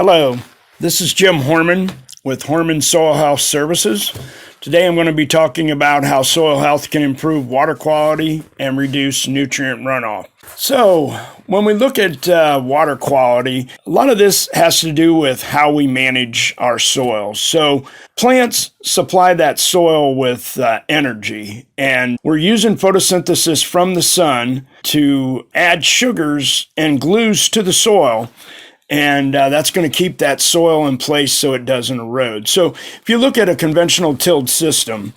Hello, this is Jim Horman with Horman Soil Health Services. Today I'm going to be talking about how soil health can improve water quality and reduce nutrient runoff. So when we look at water quality, a lot of this has to do with how we manage our soil. So plants supply that soil with energy, and we're using photosynthesis from the sun to add sugars and glues to the soil. And that's going to keep that soil in place so it doesn't erode. So if you look at a conventional tilled system,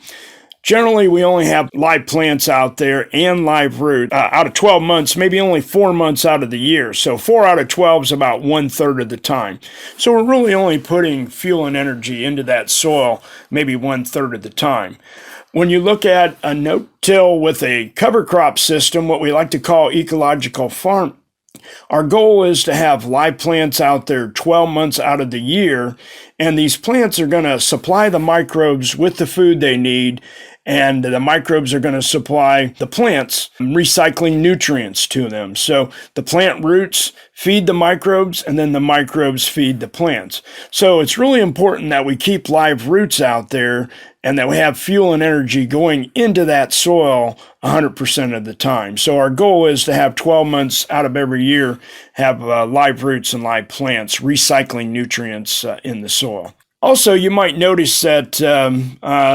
generally we only have live plants out there and live root out of 12 months, maybe only 4 months out of the year. So 4 out of 12 is about 1/3 of the time. So we're really only putting fuel and energy into that soil maybe 1/3 of the time. When you look at a no-till with a cover crop system, what we like to call ecological farm, our goal is to have live plants out there 12 months out of the year, and these plants are going to supply the microbes with the food they need, and the microbes are going to supply the plants, recycling nutrients to them. So the plant roots feed the microbes, and then the microbes feed the plants. So it's really important that we keep live roots out there and that we have fuel and energy going into that soil 100% of the time. So our goal is to have 12 months out of every year have live roots and live plants recycling nutrients in the soil. Also, you might notice that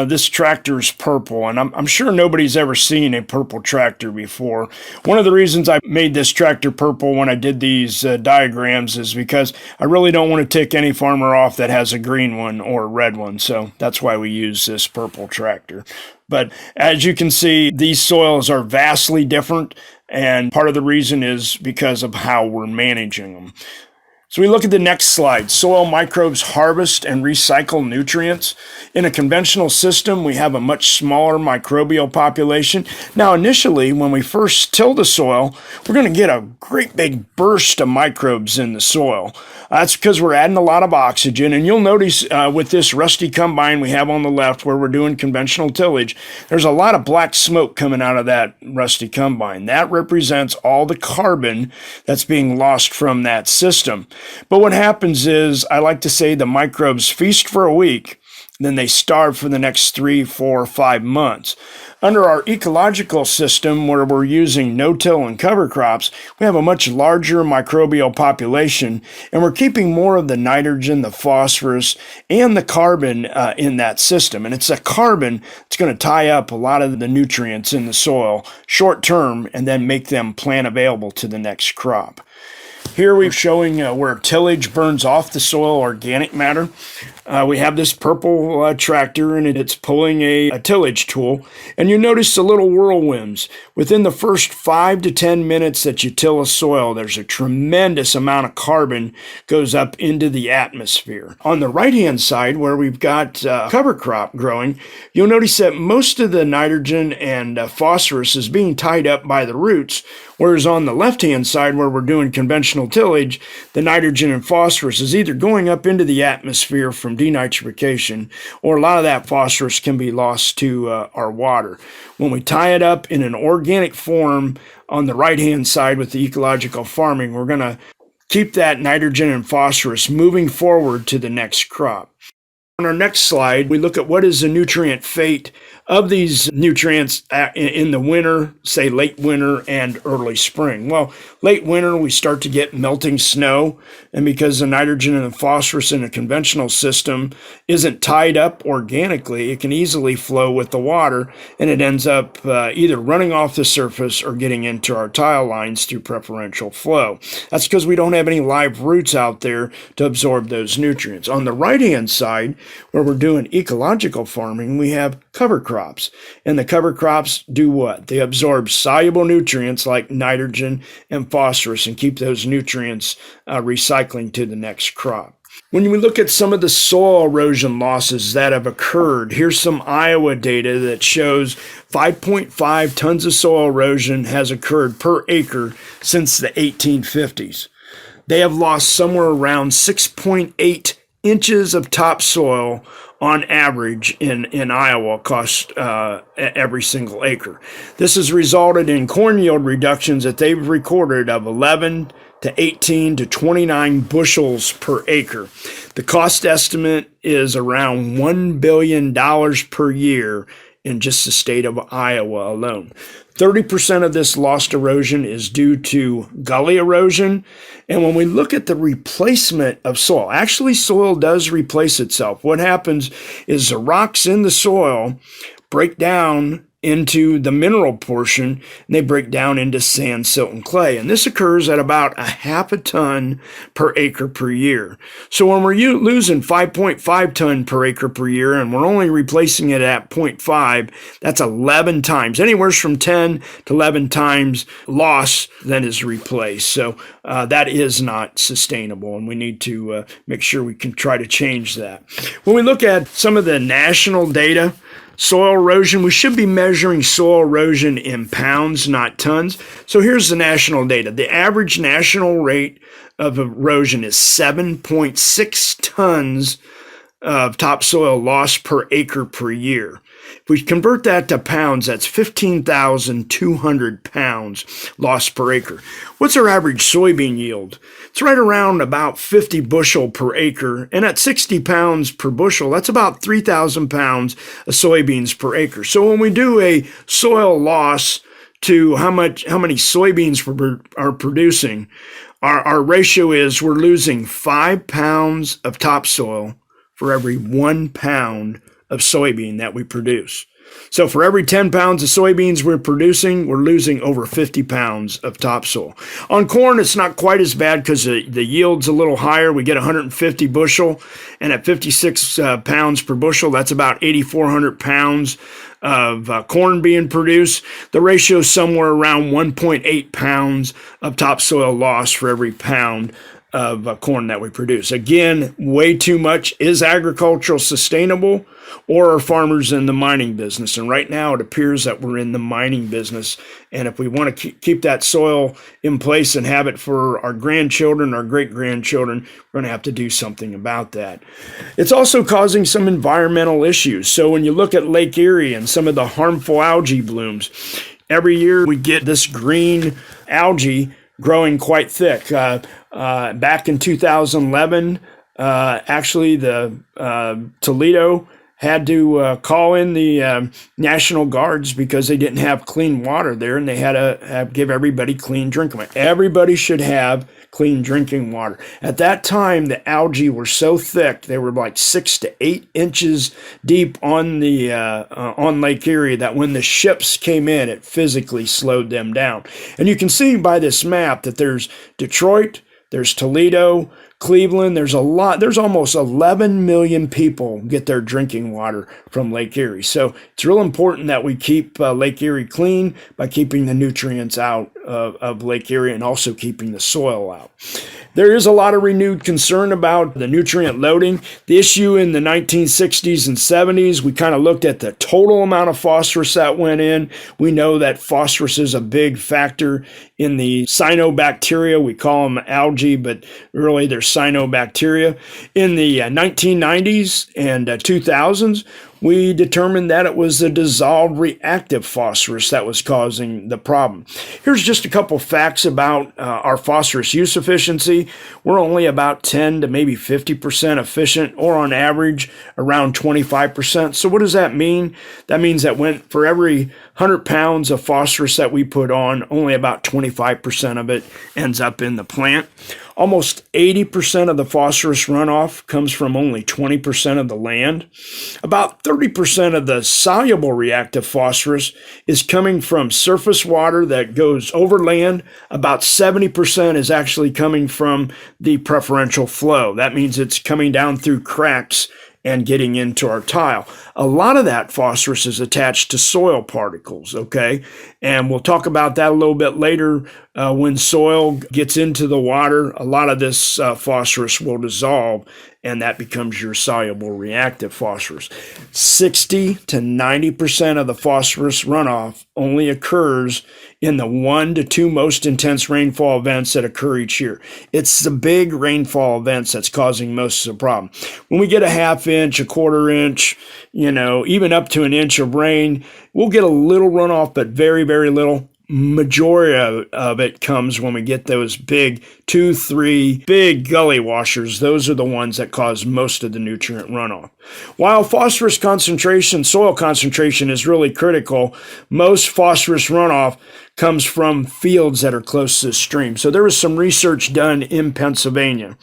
this tractor is purple, and I'm sure nobody's ever seen a purple tractor before. One of the reasons I made this tractor purple when I did these diagrams is because I really don't want to tick any farmer off that has a green one or a red one, so that's why we use this purple tractor. But as you can see, these soils are vastly different, and part of the reason is because of how we're managing them. So we look at the next slide. Soil microbes harvest and recycle nutrients. In a conventional system, we have a much smaller microbial population. Now, initially, when we first till the soil, we're going to get a great big burst of microbes in the soil. That's because we're adding a lot of oxygen. And you'll notice with this rusty combine we have on the left where we're doing conventional tillage, there's a lot of black smoke coming out of that rusty combine. That represents all the carbon that's being lost from that system. But what happens is, I like to say the microbes feast for a week, then they starve for the next 3, 4, 5 months. Under our ecological system, where we're using no-till and cover crops, we have a much larger microbial population, and we're keeping more of the nitrogen, the phosphorus, and the carbon in that system. And it's the carbon that's going to tie up a lot of the nutrients in the soil short term and then make them plant available to the next crop. Here we're showing where tillage burns off the soil organic matter. We have this purple tractor, and it's pulling a tillage tool. And you notice the little whirlwinds. Within the first 5 to 10 minutes that you till a soil, there's a tremendous amount of carbon goes up into the atmosphere. On the right-hand side, where we've got cover crop growing, you'll notice that most of the nitrogen and phosphorus is being tied up by the roots, whereas on the left-hand side, where we're doing conventional tillage, the nitrogen and phosphorus is either going up into the atmosphere from denitrification, or a lot of that phosphorus can be lost to our water. When we tie it up in an organic form on the right-hand side with the ecological farming, we're going to keep that nitrogen and phosphorus moving forward to the next crop. On our next slide, we look at what is the nutrient fate of these nutrients in the winter, say late winter and early spring. Well, late winter, we start to get melting snow, and because the nitrogen and the phosphorus in a conventional system isn't tied up organically, it can easily flow with the water, and it ends up either running off the surface or getting into our tile lines through preferential flow. That's because we don't have any live roots out there to absorb those nutrients. On the right-hand side, where we're doing ecological farming, we have cover crops. And the cover crops do what? They absorb soluble nutrients like nitrogen and phosphorus and keep those nutrients recycling to the next crop. When we look at some of the soil erosion losses that have occurred, here's some Iowa data that shows 5.5 tons of soil erosion has occurred per acre since the 1850s. They have lost somewhere around 6.8 inches of topsoil on average in Iowa across every single acre. This has resulted in corn yield reductions that they've recorded of 11 to 18 to 29 bushels per acre. The cost estimate is around $1 billion per year in just the state of Iowa alone. 30% of this lost erosion is due to gully erosion. And when we look at the replacement of soil, actually soil does replace itself. What happens is the rocks in the soil break down into the mineral portion, and they break down into sand, silt, and clay. And this occurs at about a half a ton per acre per year. So when we're losing 5.5 ton per acre per year, and we're only replacing it at 0.5, that's 11 times, anywhere from 10 to 11 times loss than is replaced. So that is not sustainable, and we need to make sure we can try to change that. When we look at some of the national data, soil erosion, we should be measuring soil erosion in pounds, not tons. So here's the national data. The average national rate of erosion is 7.6 tons of topsoil loss per acre per year. If we convert that to pounds, that's 15,200 pounds lost per acre. What's our average soybean yield? It's right around about 50 bushel per acre, and at 60 pounds per bushel, that's about 3,000 pounds of soybeans per acre. So when we do a soil loss to how many soybeans we are producing, our ratio is we're losing 5 pounds of topsoil for every 1 pound of soybean that we produce. So for every 10 pounds of soybeans we're producing, we're losing over 50 pounds of topsoil. On corn, it's not quite as bad because the yield's a little higher. We get 150 bushel, and at 56 pounds per bushel, that's about 8,400 pounds of corn being produced. The ratio is somewhere around 1.8 pounds of topsoil loss for every pound of corn that we produce. Again, way too much. Is agricultural sustainable, or are farmers in the mining business? And right now it appears that we're in the mining business. And if we want to keep that soil in place and have it for our grandchildren, our great-grandchildren, we're going to have to do something about that. It's also causing some environmental issues. So when you look at Lake Erie and some of the harmful algae blooms, every year we get this green algae growing quite thick. Back in 2011, actually the Toledo had to call in the National Guards because they didn't have clean water there, and they had to give everybody clean drinking water. Everybody should have clean drinking water. At that time, the algae were so thick, they were like 6 to 8 inches deep on the on Lake Erie, that when the ships came in, it physically slowed them down. And you can see by this map that there's Detroit, there's Toledo, Cleveland, there's almost 11 million people get their drinking water from Lake Erie. So it's real important that we keep Lake Erie clean by keeping the nutrients out of Lake Erie and also keeping the soil out. There is a lot of renewed concern about the nutrient loading. The issue in the 1960s and 70s, we kind of looked at the total amount of phosphorus that went in. We know that phosphorus is a big factor in the cyanobacteria. We call them algae, but really they're cyanobacteria. In the 1990s and 2000s, we determined that it was the dissolved reactive phosphorus that was causing the problem. Here's just a couple facts about our phosphorus use efficiency. We're only about 10 to maybe 50% efficient, or on average around 25%. So what does that mean? That means that for every 100 pounds of phosphorus that we put on, only about 25% of it ends up in the plant. Almost 80% of the phosphorus runoff comes from only 20% of the land. About 30% of the soluble reactive phosphorus is coming from surface water that goes over land. About 70% is actually coming from the preferential flow. That means it's coming down through cracks and getting into our tile. A lot of that phosphorus is attached to soil particles, okay? And we'll talk about that a little bit later. When soil gets into the water, a lot of this phosphorus will dissolve, and that becomes your soluble reactive phosphorus. 60 to 90% of the phosphorus runoff only occurs in the 1 to 2 most intense rainfall events that occur each year. It's the big rainfall events that's causing most of the problem. When we get a half inch, a quarter inch, even up to an inch of rain, we'll get a little runoff, but very, very little. majority of it comes when we get those big 2-3 big gully washers. Those are the ones that cause most of the nutrient runoff. While phosphorus concentration, soil concentration is really critical, most phosphorus runoff comes from fields that are close to the stream. So there was some research done in Pennsylvania,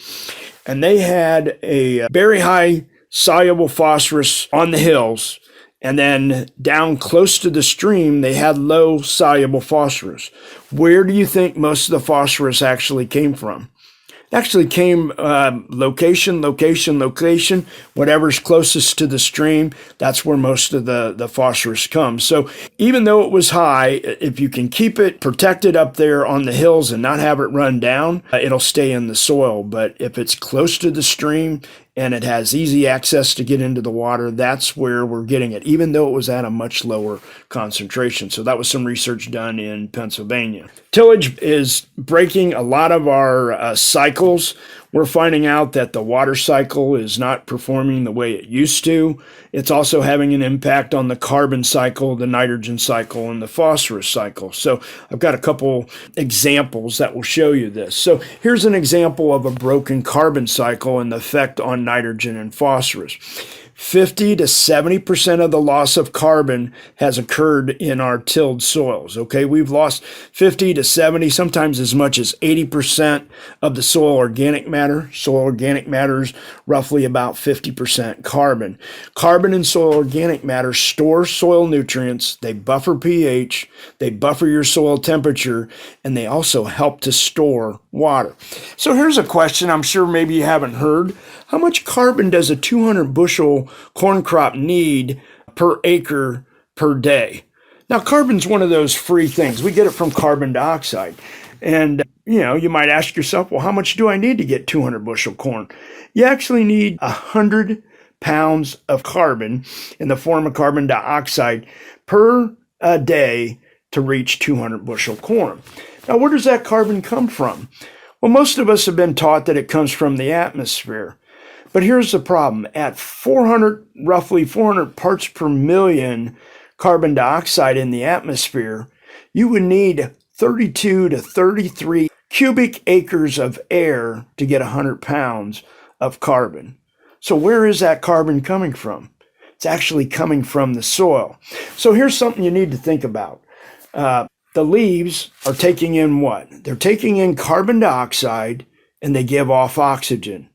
and they had a very high soluble phosphorus on the hills. And then down close to the stream, they had low soluble phosphorus. Where do you think most of the phosphorus actually came from? It actually came location, whatever's closest to the stream, that's where most of the phosphorus comes. So even though it was high, if you can keep it protected up there on the hills and not have it run down, it'll stay in the soil. But if it's close to the stream and it has easy access to get into the water, that's where we're getting it, even though it was at a much lower concentration. So that was some research done in Pennsylvania. Tillage is breaking a lot of our cycles. We're finding out that the water cycle is not performing the way it used to. It's also having an impact on the carbon cycle, the nitrogen cycle, and the phosphorus cycle. So I've got a couple examples that will show you this. So here's an example of a broken carbon cycle and the effect on nitrogen and phosphorus. 50 to 70% of the loss of carbon has occurred in our tilled soils. Okay, we've lost 50 to 70, sometimes as much as 80% of the soil organic matter. Soil organic matter is roughly about 50% carbon. Carbon and soil organic matter store soil nutrients, they buffer pH, they buffer your soil temperature, and they also help to store water. So here's a question I'm sure maybe you haven't heard. How much carbon does a 200 bushel corn crop need per acre per day? Now, carbon's one of those free things. We get it from carbon dioxide. And, you might ask yourself, well, how much do I need to get 200 bushel corn? You actually need 100 pounds of carbon in the form of carbon dioxide per day to reach 200 bushel corn. Now, where does that carbon come from? Well, most of us have been taught that it comes from the atmosphere. But here's the problem. At roughly 400 parts per million carbon dioxide in the atmosphere, you would need 32 to 33 cubic acres of air to get 100 pounds of carbon. So where is that carbon coming from? It's actually coming from the soil. So here's something you need to think about. The leaves are taking in what? They're taking in carbon dioxide and they give off oxygen.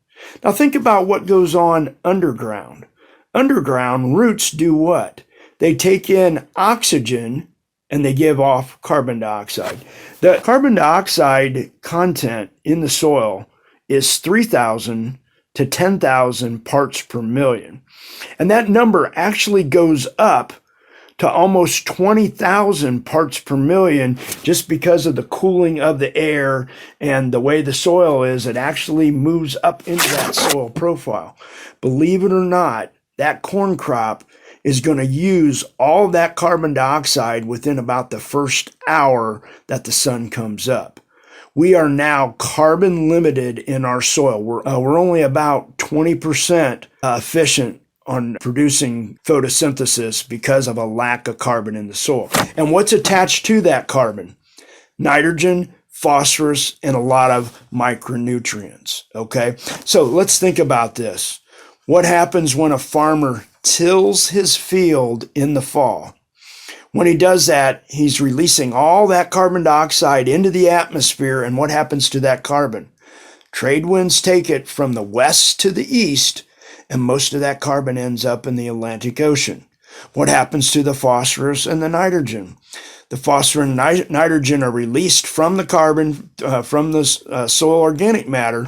Now think about what goes on underground. Underground roots do what? They take in oxygen and they give off carbon dioxide. The carbon dioxide content in the soil is 3,000 to 10,000 parts per million. And that number actually goes up to almost 20,000 parts per million just because of the cooling of the air and the way the soil is. It actually moves up into that soil profile. Believe it or not, that corn crop is going to use all of that carbon dioxide within about the first hour that the sun comes up. We are now carbon limited in our soil. We're only about 20% efficient on producing photosynthesis because of a lack of carbon in the soil. And what's attached to that carbon? Nitrogen, phosphorus, and a lot of micronutrients. Okay, so let's think about this. What happens when a farmer tills his field in the fall? When he does that, he's releasing all that carbon dioxide into the atmosphere, and what happens to that carbon? Trade winds take it from the west to the east, and most of that carbon ends up in the Atlantic Ocean. What happens to the phosphorus and the nitrogen? The phosphorus and nitrogen are released from the carbon, from the soil organic matter,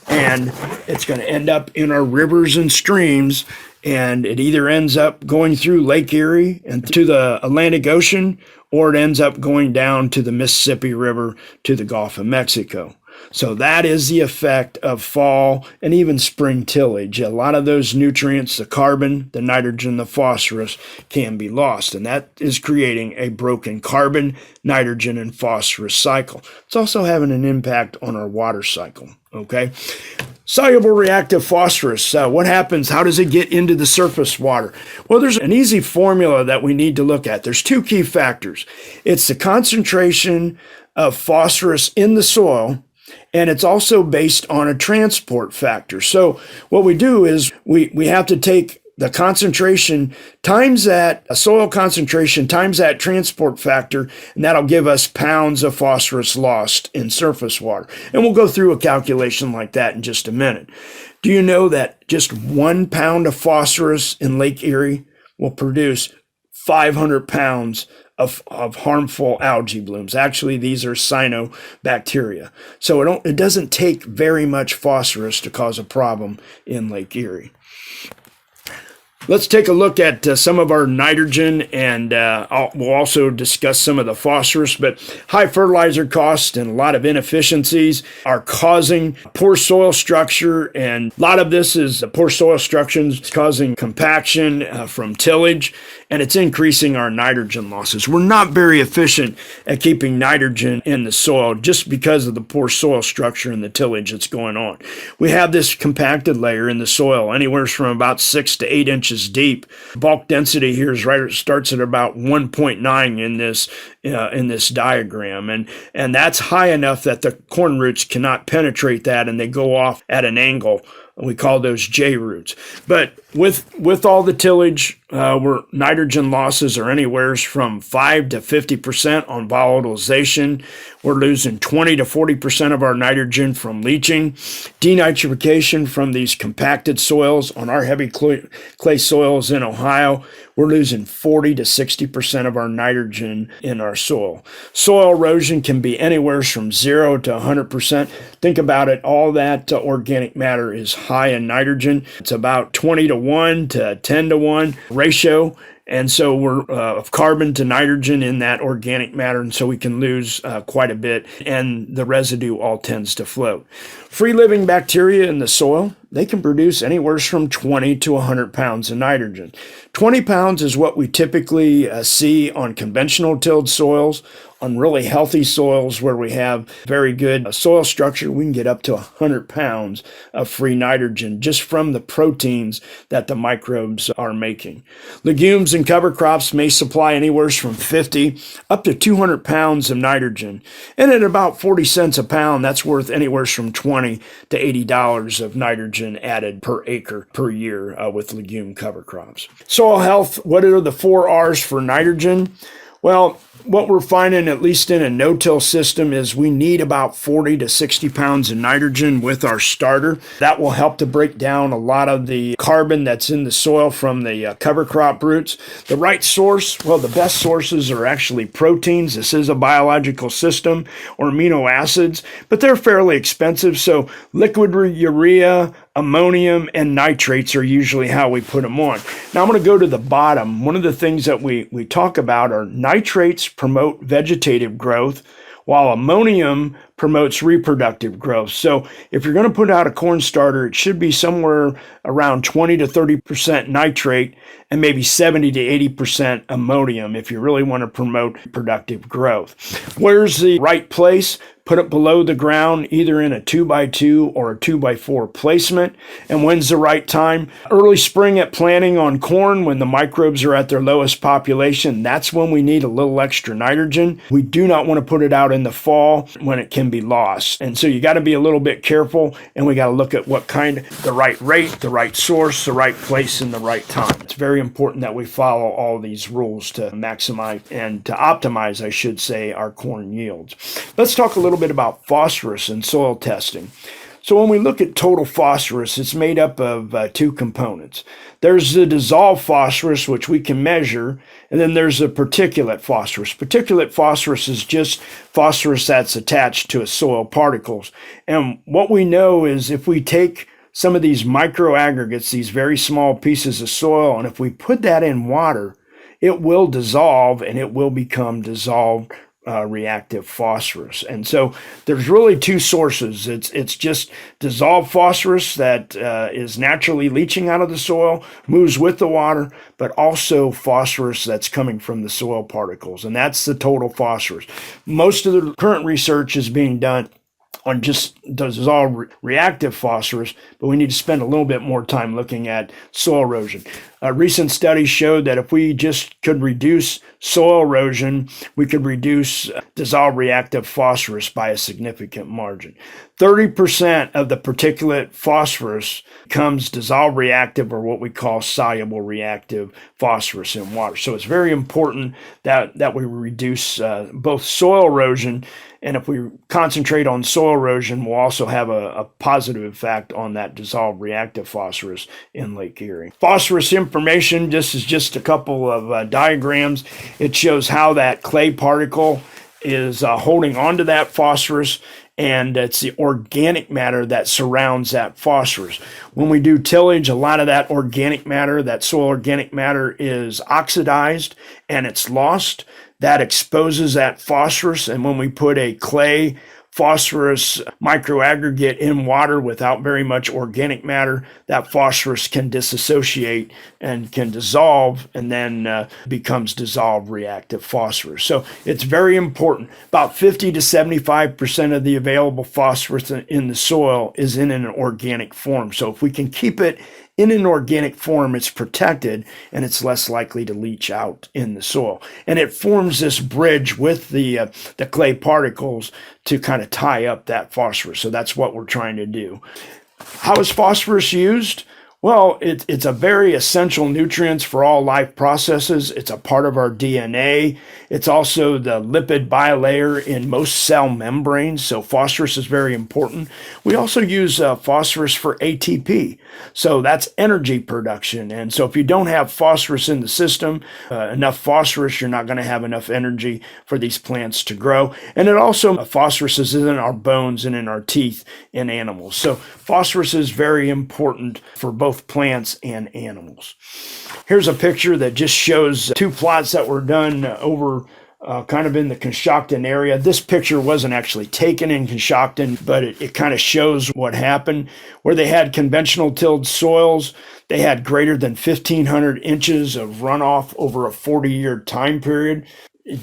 and it's going to end up in our rivers and streams, and it either ends up going through Lake Erie and to the Atlantic Ocean, or it ends up going down to the Mississippi River to the Gulf of Mexico. So that is the effect of fall and even spring tillage. A lot of those nutrients, the carbon, the nitrogen, the phosphorus, can be lost. And that is creating a broken carbon, nitrogen, and phosphorus cycle. It's also having an impact on our water cycle. Okay. Soluble reactive phosphorus. What happens? How does it get into the surface water? Well, there's an easy formula that we need to look at. There's two key factors. It's the concentration of phosphorus in the soil, and it's also based on a transport factor. So what we do is we have to take the concentration times that soil concentration times that transport factor, and that'll give us pounds of phosphorus lost in surface water. And we'll go through a calculation like that in just a minute. Do you know that just 1 pound of phosphorus in Lake Erie will produce 500 pounds of harmful algae blooms? Actually, these are cyanobacteria. So it doesn't take very much phosphorus to cause a problem in Lake Erie. Let's take a look at some of our nitrogen, and we'll also discuss some of the phosphorus. But high fertilizer costs and a lot of inefficiencies are causing poor soil structure, and a lot of this is the poor soil structure is causing compaction from tillage, and it's increasing our nitrogen losses. We're not very efficient at keeping nitrogen in the soil just because of the poor soil structure and the tillage that's going on. We have this compacted layer in the soil, anywhere from about 6 to 8 inches deep. Bulk density here is right. It starts at about 1.9 in this diagram, and that's high enough that the corn roots cannot penetrate that, and they go off at an angle. We call those J roots. But with all the tillage, where nitrogen losses are anywhere from 5 to 50% on volatilization. We're losing 20 to 40% of our nitrogen from leaching. Denitrification from these compacted soils on our heavy clay soils in Ohio. We're losing 40 to 60% of our nitrogen in our soil. Soil erosion can be anywhere from 0 to 100%. Think about it. All that organic matter is high in nitrogen. It's about 20 to 1 to 10 to 1 ratio. And so we're of carbon to nitrogen in that organic matter, and so we can lose quite a bit, and the residue all tends to float. Free-living bacteria in the soil, they can produce anywhere from 20 to 100 pounds of nitrogen. 20 pounds is what we typically see on conventional tilled soils. On really healthy soils where we have very good soil structure, we can get up to 100 pounds of free nitrogen just from the proteins that the microbes are making. Legumes and cover crops may supply anywhere from 50 up to 200 pounds of nitrogen. And at about 40 cents a pound, that's worth anywhere from $20 to $80 of nitrogen added per acre per year with legume cover crops. Soil health, what are the 4 R's for nitrogen? Well, what we're finding, at least in a no-till system, is we need about 40 to 60 pounds of nitrogen with our starter. That will help to break down a lot of the carbon that's in the soil from the cover crop roots. The right source, well, the best sources are actually proteins. This is a biological system, or amino acids, but they're fairly expensive. So liquid urea, ammonium, and nitrates are usually how we put them on. Now I'm going to go to the bottom. One of the things that we talk about are nitrates promote vegetative growth, while ammonium promotes reproductive growth. So if you're going to put out a corn starter, it should be somewhere around 20 to 30% nitrate and maybe 70 to 80% ammonium if you really want to promote productive growth. Where's the right place? Put it below the ground, either in a 2x2 or a 2x4 placement. And when's the right time? Early spring at planting on corn, when the microbes are at their lowest population. That's when we need a little extra nitrogen. We do not want to put it out in the fall when it can be lost. And so you got to be a little bit careful, and we got to look at what kind, the right rate, the right source, the right place, and the right time. It's very important that we follow all these rules to maximize and to optimize, I should say, our corn yields. Let's talk a little bit about phosphorus and soil testing. So when we look at total phosphorus, it's made up of 2 components. There's the dissolved phosphorus, which we can measure, and then there's the particulate phosphorus. Particulate phosphorus is just phosphorus that's attached to soil particles. And what we know is if we take some of these microaggregates, these very small pieces of soil, and if we put that in water, it will dissolve, and it will become dissolved reactive phosphorus. And so there's really two sources. It's just dissolved phosphorus that is naturally leaching out of the soil, moves with the water, but also phosphorus that's coming from the soil particles. And that's the total phosphorus. Most of the current research is being done on just dissolved reactive phosphorus, but we need to spend a little bit more time looking at soil erosion. Recent studies showed that if we just could reduce soil erosion, we could reduce dissolved reactive phosphorus by a significant margin. 30% of the particulate phosphorus becomes dissolved reactive, or what we call soluble reactive phosphorus in water. So it's very important that we reduce both soil erosion, and if we concentrate on soil erosion, we'll also have a positive effect on that dissolved reactive phosphorus in Lake Erie. Phosphorus information, this is just a couple of diagrams. It shows how that clay particle is holding onto that phosphorus, and it's the organic matter that surrounds that phosphorus. When we do tillage, a lot of that organic matter, that soil organic matter, is oxidized and it's lost. That exposes that phosphorus, and when we put a clay phosphorus microaggregate in water without very much organic matter, that phosphorus can dissociate and can dissolve, and then becomes dissolved reactive phosphorus. So it's very important. About 50 to 75% of the available phosphorus in the soil is in an organic form. So if we can keep it in an organic form, it's protected and it's less likely to leach out in the soil. And it forms this bridge with the clay particles to kind of tie up that phosphorus. So that's what we're trying to do. How is phosphorus used? Well, it's a very essential nutrient for all life processes. It's a part of our DNA. It's also the lipid bilayer in most cell membranes, so phosphorus is very important. We also use phosphorus for ATP, so that's energy production. And so if you don't have phosphorus in the system, enough phosphorus, you're not going to have enough energy for these plants to grow. And it also, phosphorus is in our bones and in our teeth in animals. So phosphorus is very important for both plants and animals. Here's a picture that just shows two plots that were done over kind of in the Coshocton area. This picture wasn't actually taken in Coshocton, but it kind of shows what happened. Where they had conventional tilled soils, they had greater than 1,500 inches of runoff over a 40-year time period,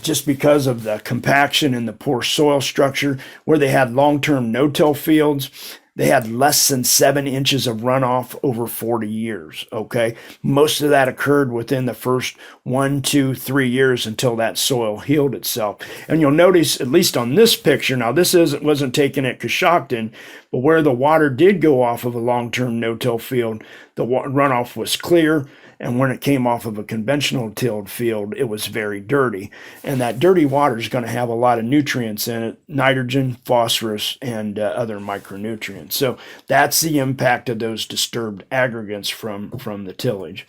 just because of the compaction and the poor soil structure. Where they had long-term no-till fields, they had less than 7 inches of runoff over 40 years, okay? Most of that occurred within the first 1, 2, 3 years until that soil healed itself. And you'll notice, at least on this picture, now this wasn't taken at Coshocton, but where the water did go off of a long-term no-till field, the runoff was clear. And when it came off of a conventional tilled field, it was very dirty. And that dirty water is going to have a lot of nutrients in it: nitrogen, phosphorus, and other micronutrients. So that's the impact of those disturbed aggregates from the tillage.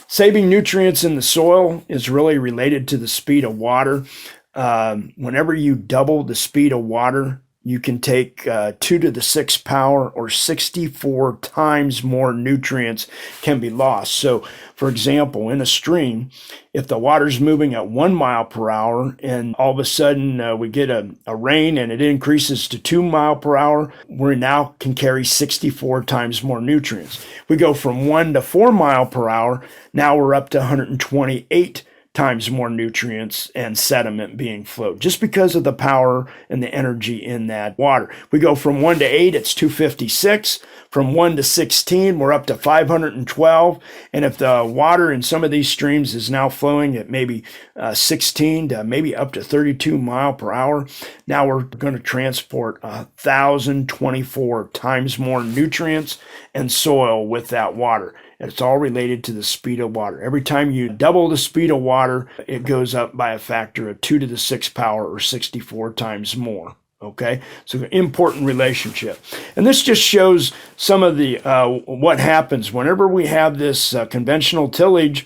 Saving nutrients in the soil is really related to the speed of water. Whenever you double the speed of water, you can take 2 to the 6th power, or 64 times more nutrients can be lost. So, for example, in a stream, if the water's moving at 1 mile per hour and all of a sudden we get a rain and it increases to 2 mile per hour, we now can carry 64 times more nutrients. We go from 1 to 4 mile per hour, now we're up to 128 times more nutrients and sediment being flowed, just because of the power and the energy in that water. We go from 1 to 8, it's 256. From 1 to 16, we're up to 512. And if the water in some of these streams is now flowing at maybe 16 to maybe up to 32 mile per hour, now we're going to transport 1,024 times more nutrients and soil with that water. And it's all related to the speed of water. Every time you double the speed of water, it goes up by a factor of 2 to the 6th power, or 64 times more. Okay, so an important relationship. And this just shows some of the what happens whenever we have this conventional tillage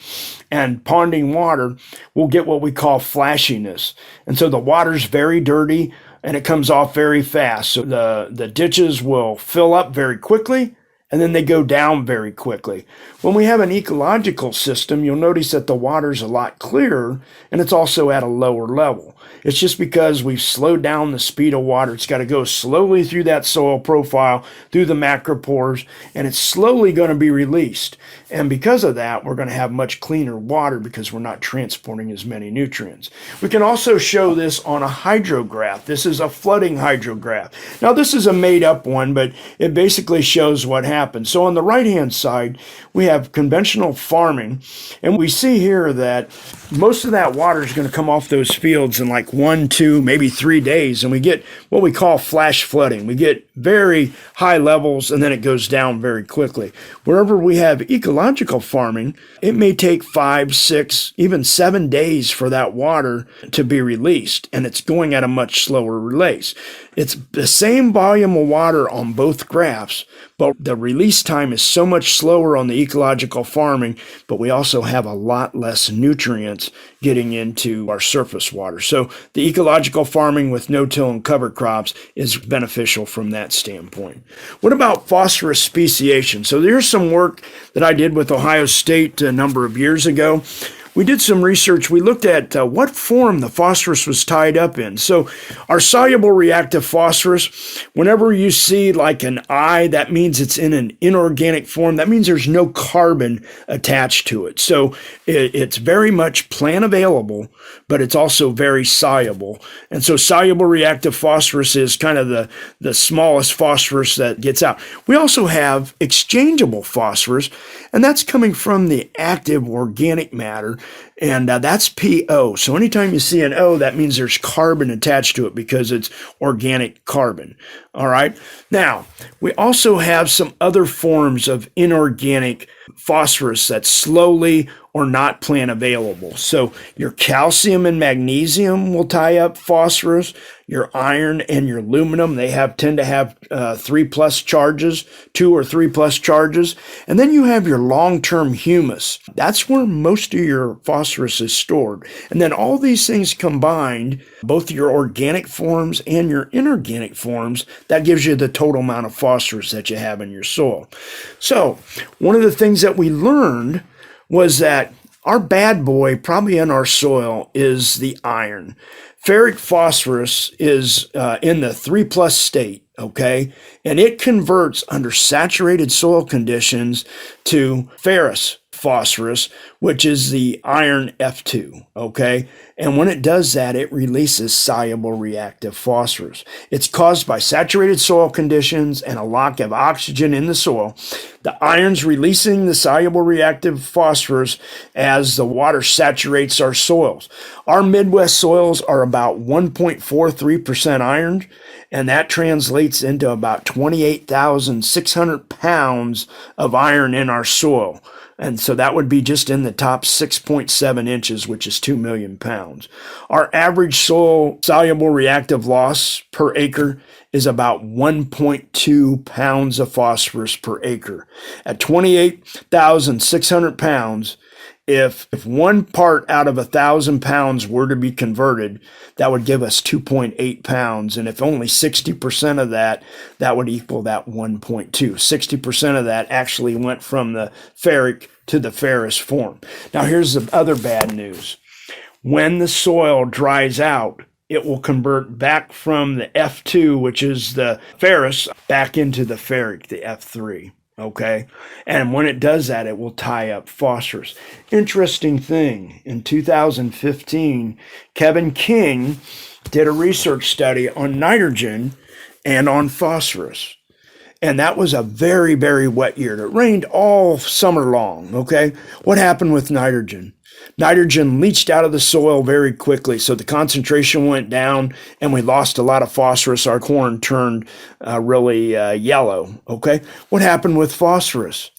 and ponding water. We'll get what we call flashiness. And so the water's very dirty and it comes off very fast. So the ditches will fill up very quickly, and then they go down very quickly. When we have an ecological system, you'll notice that the water's a lot clearer and it's also at a lower level. It's just because we've slowed down the speed of water. It's got to go slowly through that soil profile, through the macropores, and it's slowly going to be released. And because of that, we're going to have much cleaner water because we're not transporting as many nutrients. We can also show this on a hydrograph. This is a flooding hydrograph. Now, this is a made-up one, but it basically shows what happens. So on the right-hand side, we have conventional farming, and we see here that most of that water is going to come off those fields in like 1, 2, maybe 3 days, and we get what we call flash flooding. We get very high levels, and then it goes down very quickly. Wherever we have ecological farming, it may take 5, 6, even 7 days for that water to be released, and it's going at a much slower release. It's the same volume of water on both graphs, but the release time is so much slower on the ecological farming, but we also have a lot less nutrients getting into our surface water. So the ecological farming with no-till and cover crops is beneficial from that standpoint. What about phosphorus speciation? So there's some work that I did with Ohio State a number of years ago. We did some research. We looked at what form the phosphorus was tied up in. So our soluble reactive phosphorus, whenever you see like an I, that means it's in an inorganic form. That means there's no carbon attached to it. So it's very much plant available, but it's also very soluble. And so soluble reactive phosphorus is kind of the smallest phosphorus that gets out. We also have exchangeable phosphorus, and that's coming from the active organic matter. And that's PO. So anytime you see an O, that means there's carbon attached to it because it's organic carbon. All right. Now, we also have some other forms of inorganic phosphorus that's slowly or not plant available. So your calcium and magnesium will tie up phosphorus. Your iron and your aluminum, they tend to have 3+ charges, 2 or 3+ charges. And then you have your long-term humus. That's where most of your phosphorus is stored. And then all these things combined, both your organic forms and your inorganic forms, that gives you the total amount of phosphorus that you have in your soil. So one of the things that we learned was that our bad boy probably in our soil is the iron. Ferric phosphorus is in the 3+ state, okay? And it converts under saturated soil conditions to ferrous phosphorus, which is the iron F2, okay? And when it does that, it releases soluble reactive phosphorus. It's caused by saturated soil conditions and a lack of oxygen in the soil. The iron's releasing the soluble reactive phosphorus as the water saturates our soils. Our Midwest soils are about 1.43% iron, and that translates into about 28,600 pounds of iron in our soil. And so that would be just in the top 6.7 inches, which is 2 million pounds. Our average soil soluble reactive loss per acre is about 1.2 pounds of phosphorus per acre. At 28,600 pounds, if 1 part out of 1,000 pounds were to be converted, that would give us 2.8 pounds. And if only 60% of that would equal that 1.2. 60% of that actually went from the ferric to the ferrous form. Now here's the other bad news. When the soil dries out, it will convert back from the F2, which is the ferrous, back into the ferric, the F3. Okay. And when it does that, it will tie up phosphorus. Interesting thing. In 2015, Kevin King did a research study on nitrogen and on phosphorus. And that was a very, very wet year. It rained all summer long. Okay. What happened with nitrogen? Nitrogen leached out of the soil very quickly, so the concentration went down and we lost a lot of phosphorus. Our corn turned really yellow, okay? What happened with phosphorus?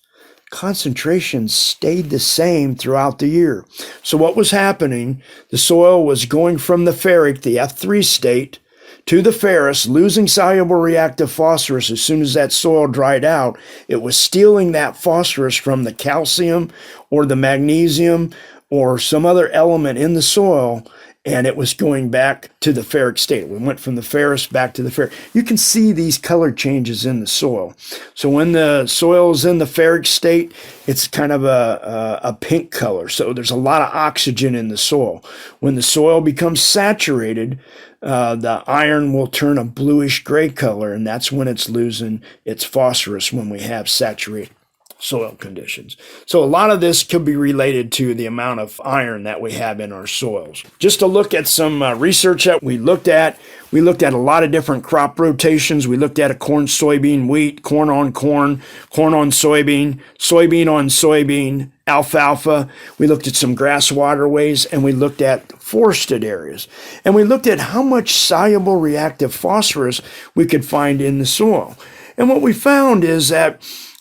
Concentration stayed the same throughout the year. So what was happening, the soil was going from the ferric, the F3 state, to the ferrous, losing soluble reactive phosphorus as soon as that soil dried out. It was stealing that phosphorus from the calcium or the magnesium or some other element in the soil, and it was going back to the ferric state. We went from the ferrous back to the ferric. You can see these color changes in the soil. So when the soil is in the ferric state, it's kind of a pink color. So there's a lot of oxygen in the soil. When the soil becomes saturated, the iron will turn a bluish gray color, and that's when it's losing its phosphorus when we have saturated soil conditions. So a lot of this could be related to the amount of iron that we have in our soils. Just to look at some research that we looked at a lot of different crop rotations. We looked at a corn, soybean, wheat, corn on soybean, soybean on soybean, alfalfa. We looked at some grass waterways, and we looked at forested areas. And we looked at how much soluble reactive phosphorus we could find in the soil. And what we found is that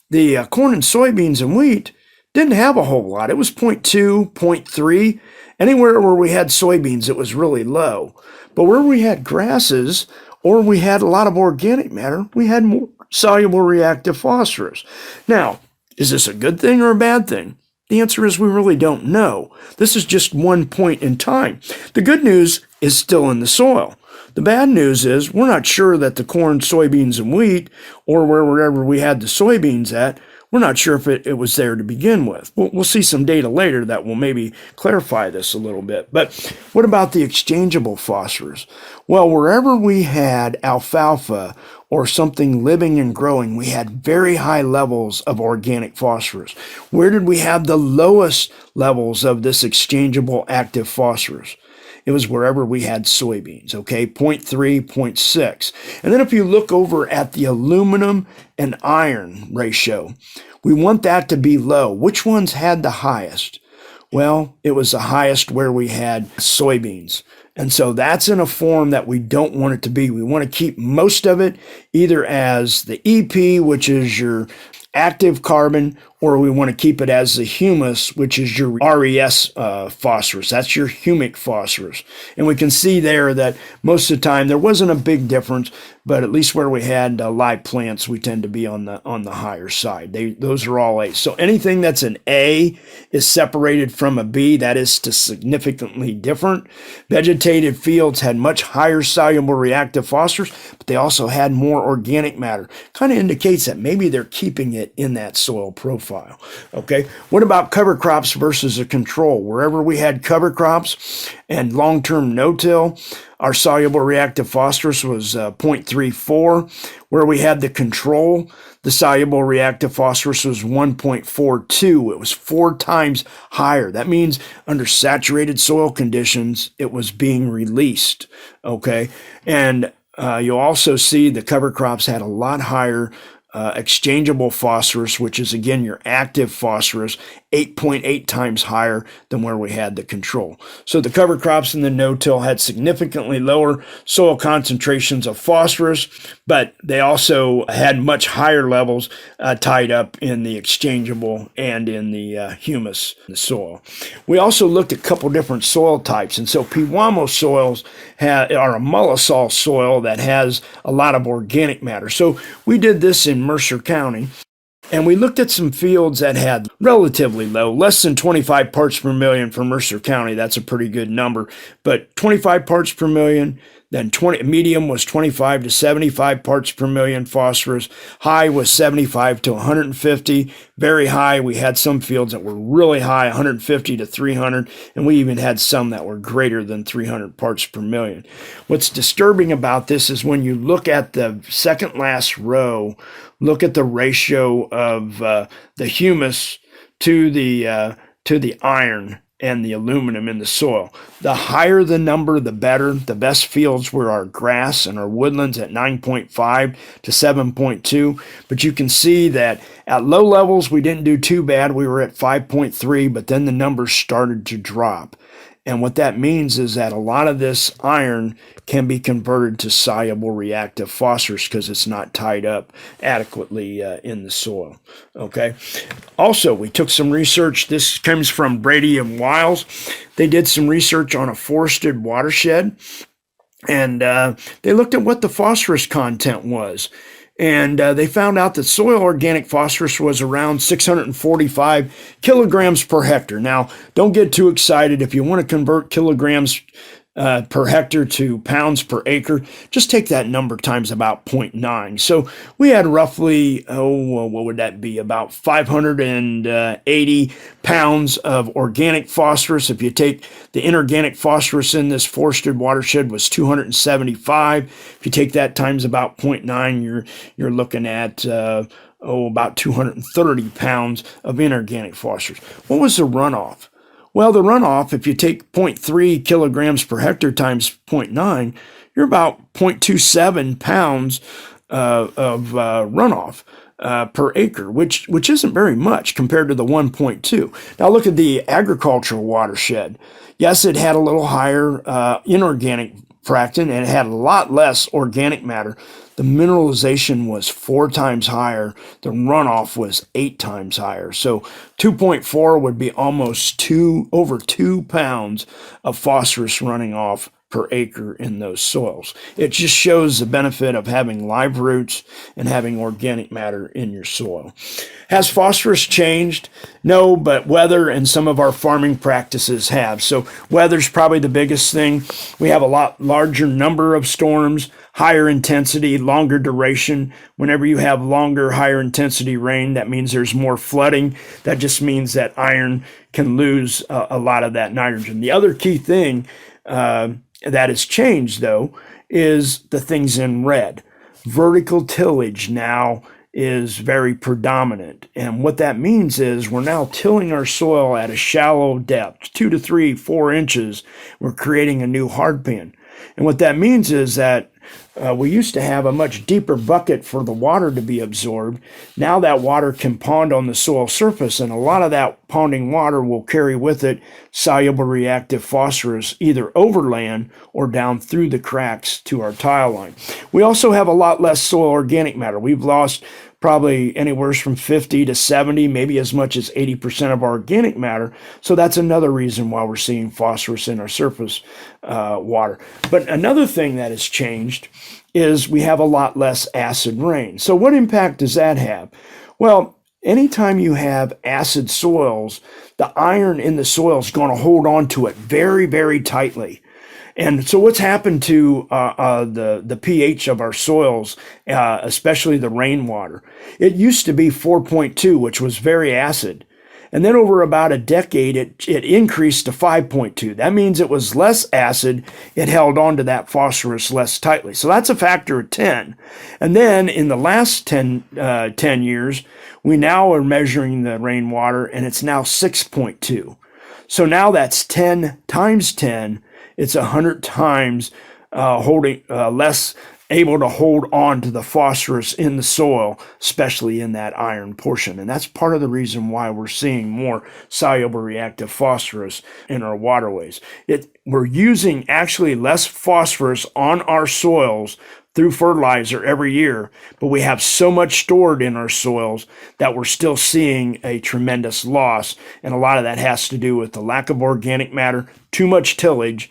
the corn and soybeans and wheat didn't have a whole lot. It was 0.2, 0.3. Anywhere where we had soybeans, it was really low. But where we had grasses or we had a lot of organic matter, we had more soluble reactive phosphorus. Now, is this a good thing or a bad thing? The answer is we really don't know. This is just one point in time. The good news is still in the soil. The bad news is we're not sure that the corn, soybeans, and wheat, or wherever we had the soybeans at, we're not sure if it was there to begin with. We'll see some data later that will maybe clarify this a little bit. But what about the exchangeable phosphorus? Well, wherever we had alfalfa or something living and growing, we had very high levels of organic phosphorus. Where did we have the lowest levels of this exchangeable active phosphorus? It was wherever we had soybeans, okay, 0.3, 0.6. And then if you look over at the aluminum and iron ratio, we want that to be low. Which ones had the highest? Well, it was the highest where we had soybeans. And so that's in a form that we don't want it to be. We want to keep most of it either as the EP, which is your active carbon, or we want to keep it as the humus, which is your RES phosphorus. That's your humic phosphorus. And we can see there that most of the time there wasn't a big difference, but at least where we had live plants, we tend to be on the higher side. Those are all A. So anything that's an A is separated from a B. That is significantly different. Vegetated fields had much higher soluble reactive phosphorus, but they also had more organic matter. Kind of indicates that maybe they're keeping it in that soil profile. Okay, what about cover crops versus a control? Wherever we had cover crops and long-term no-till, our soluble reactive phosphorus was 0.34. Where we had the control, the soluble reactive phosphorus was 1.42. It was 4 times higher. That means under saturated soil conditions, it was being released. Okay, and you'll also see the cover crops had a lot higher exchangeable phosphorus, which is again your active phosphorus, 8.8 times higher than where we had the control. So the cover crops and the no-till had significantly lower soil concentrations of phosphorus, but they also had much higher levels tied up in the exchangeable and in the humus in the soil. We also looked at a couple different soil types, and so Pewamoe soils are a mollisol soil that has a lot of organic matter. So we did this in Mercer County, and we looked at some fields that had relatively low, less than 25 parts per million for Mercer County. That's a pretty good number, but 25 parts per million. Then medium was 25 to 75 parts per million phosphorus. High was 75 to 150. Very high. We had some fields that were really high, 150 to 300, and we even had some that were greater than 300 parts per million. What's disturbing about this is when you look at the second last row, look at the ratio of the humus to the iron and the aluminum in the soil. The higher the number, the better. The best fields were our grass and our woodlands at 9.5 to 7.2. But you can see that at low levels, we didn't do too bad. We were at 5.3, but then the numbers started to drop. And what that means is that a lot of this iron can be converted to soluble reactive phosphorus because it's not tied up adequately in the soil. Okay. Also, we took some research. This comes from Brady and Wiles. They did some research on a forested watershed, and they looked at what the phosphorus content was. And they found out that soil organic phosphorus was around 645 kilograms per hectare. Now, don't get too excited. If you want to convert kilograms per hectare to pounds per acre. Just take that number times about 0.9. So we had roughly, what would that be? About 580 pounds of organic phosphorus. If you take the inorganic phosphorus in this forested watershed was 275. If you take that times about 0.9, you're looking at about 230 pounds of inorganic phosphorus. What was the runoff? Well, the runoff, if you take 0.3 kilograms per hectare times 0.9, you're about 0.27 pounds of runoff per acre, which isn't very much compared to the 1.2. Now look at the agricultural watershed. Yes, it had a little higher inorganic fraction, and it had a lot less organic matter. The mineralization was 4 times higher. The runoff was 8 times higher. So 2.4 would be almost over 2 pounds of phosphorus running off per acre in those soils. It just shows the benefit of having live roots and having organic matter in your soil. Has phosphorus changed? No, but weather and some of our farming practices have. So weather's probably the biggest thing. We have a lot larger number of storms, higher intensity, longer duration. Whenever you have longer, higher intensity rain, that means there's more flooding. That just means that iron can lose a lot of that nitrogen. The other key thing that has changed, though, is the things in red. Vertical tillage now is very predominant. And what that means is we're now tilling our soil at a shallow depth, 2 to 3, 4 inches. We're creating a new hard pan. And what that means is that we used to have a much deeper bucket for the water to be absorbed. Now that water can pond on the soil surface, and a lot of that ponding water will carry with it soluble reactive phosphorus either overland or down through the cracks to our tile line. We also have a lot less soil organic matter. We've lost probably anywhere from 50 to 70, maybe as much as 80% of our organic matter. So that's another reason why we're seeing phosphorus in our surface water. But another thing that has changed is we have a lot less acid rain. So what impact does that have? Well, anytime you have acid soils, the iron in the soil is going to hold on to it very, very tightly. And so what's happened to the pH of our soils, especially the rainwater? It used to be 4.2, which was very acid. And then over about a decade, it increased to 5.2. That means it was less acid. It held on to that phosphorus less tightly. So that's a factor of 10. And then in the last 10 years, we now are measuring the rainwater, and it's now 6.2. So now that's 10 times 10. It's 100 times less able to hold on to the phosphorus in the soil, especially in that iron portion. And that's part of the reason why we're seeing more soluble reactive phosphorus in our waterways. We're using actually less phosphorus on our soils through fertilizer every year, but we have so much stored in our soils that we're still seeing a tremendous loss. And a lot of that has to do with the lack of organic matter, too much tillage,